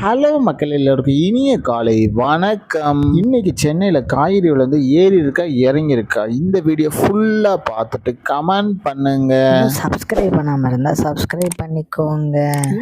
Hello மக்கள் எல்லோருக்கும் இனிய காலை வணக்கம். இன்னைக்கு சென்னையில் காய்கறி விலை ஏறி இருக்கா இறங்கி இருக்கா, இந்த வீடியோ ஃபுல்லாக பார்த்துட்டு கமெண்ட் பண்ணுங்க. சப்ஸ்கிரைப் பண்ணாமல் இருந்தால் சப்ஸ்கிரைப் பண்ணிக்கோங்க.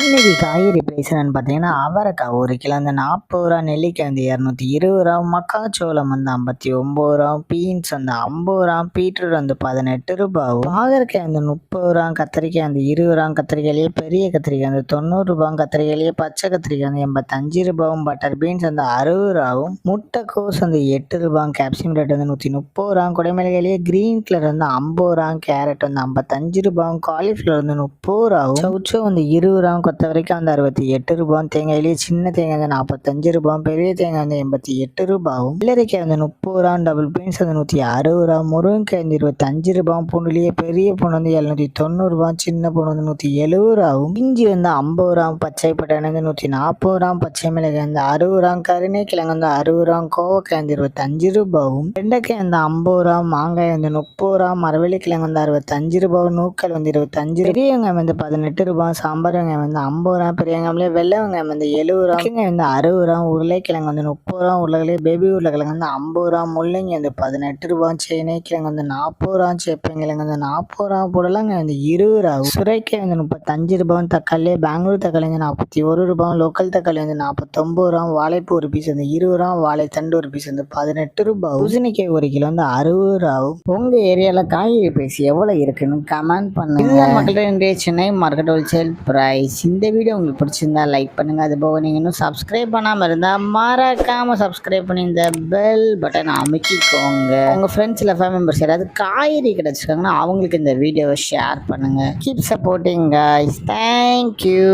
இன்னைக்கு காய்கறி ப்ரைஸ் என்னன்னு பார்த்தீங்கன்னா, அவரைக்காய் 1 கிலோ வந்து 40 ரூபா, நெல்லிக்காய் வந்து 220 ரூபா, மக்காச்சோளம் வந்து 59 ரூபா, பீன்ஸ் வந்து 50 ரூபா, பீட்ரூட் வந்து 18 ரூபாவும், பாகற்காய் வந்து 30 ரூபா, கத்திரிக்காய் வந்து 20 ரூபா, கத்திரிக்காயிலேயே பெரிய கத்திரிக்காய் வந்து 90 ரூபா, கத்திரிக்காயிலேயே பச்சை கத்திரிக்காய் வந்து 85 ரூபாவும், பட்டர் பீன்ஸ் வந்து 60 ரூபாவும், முட்டைக்கோஸ் வந்து 8 ரூபா, கேப்சிகம் ரேட் வந்து 130 ரூபா, குடைமிளகாயிலேயே கிரீன் கலர் வந்து 50 ரூபா, கேரட் வந்து 55 ரூபாவும், காலிஃப்ளவர் வந்து 30 ரூபாவும், சவுச்சோ வந்து 20 ரூபா, கொத்தவரைக்காய் வந்து 68 ரூபாவும், தேங்காயிலேயே சின்ன தேங்காய் வந்து 45 ரூபாவும், பெரிய தேங்காய் வந்து 88 ரூபாவும், வெள்ளரிக்காய் வந்து 30 ரூபா, டபுள் பீன்ஸ் வந்து 160 ரூபா, முருங்கைக்காய் வந்து 25 ரூபாவும், பூண்டுலேயே பெரிய பூண்டு வந்து 790 ரூபா, சின்ன பூண்டு வந்து 170 ரூபாவும், இஞ்சி வந்து 50 ரூபா, பச்சை பட்டாணி வந்து 140 ரூபா, பச்சை மிளகாய் வந்து 60 ரூபா, கருணைக்கிழங்கு வந்து 60 ரூபா, கோவக்காய் வந்து 25 ரூபாவும், வெண்டைக்காய் வந்து 50 ரூபா, மாங்காய் வந்து 30 ரூபா, மரவள்ளிக்கிழங்கு வந்து 65 ரூபாவும், நூக்கல் வந்து 25, பெரிய வெங்காயம் வந்து 18 ரூபா, சாம்பார் வெங்காயம் வந்து 50 ரூபா, பெரிய வெங்காயம்லேயே வெள்ளை வெங்காயம் வந்து 70 ரூபா, வெங்காயம் வந்து 60 ரூபா, உருளைக்கிழங்கு வந்து 30 ரூபா, உருளைக்கிழங்கு பேபி உருளைக்கிழங்கு வந்து 50 ரூபா, முள்ளங்கி வந்து 18 ரூபா, சேனைக்கிழங்கு வந்து 40 ரூபா, சேப்பங்கிழங்கு வந்து 40 ரூபா, புடலங்காய் வந்து 20 ரூபா, சுரைக்காய் வந்து 35 ரூபாவும், தக்காளி பெங்களூர் தக்காளி வந்து 41 ரூபாவும், லோக்கல் தக்காளி வந்து 49 ரூபா, வாழைப்பூ ஒரு பீஸ் வந்து 20 ரூபா, வாழைத்தண்டு ஒரு பீஸ் வந்து 18 ரூபா, பூசணிக்காய் 1 கிலோ வந்து 60 ரூபாவும். உங்க ஏரியால காய்கறி பிரைஸ் எவ்வளவு இருக்குன்னு கமெண்ட் பண்ணுங்க. மக்கள்கிட்ட இன்றைய சென்னை மார்க்கெட் ஹோல்சேல் பிரைஸ். இந்த வீடியோ உங்களுக்கு பிடிச்சிருந்தா லைக் பண்ணுங்க. அது போக நீங்க இன்னும் சப்ஸ்கிரைப் பண்ணாம இருந்தா மறக்காம சப்ஸ்கிரைப் பண்ணி இந்த பெல் பட்டன் அமைக்கிக்கோங்க. உங்க ஃப்ரெண்ட்ஸ் இல்லை ஃபேமிலி மெம்பர்ஸ் யாராவது காய்கறி கிடைச்சிருக்காங்கன்னா அவங்களுக்கு இந்த வீடியோவை ஷேர் பண்ணுங்க. Keep supporting guys. தேங்க்யூ.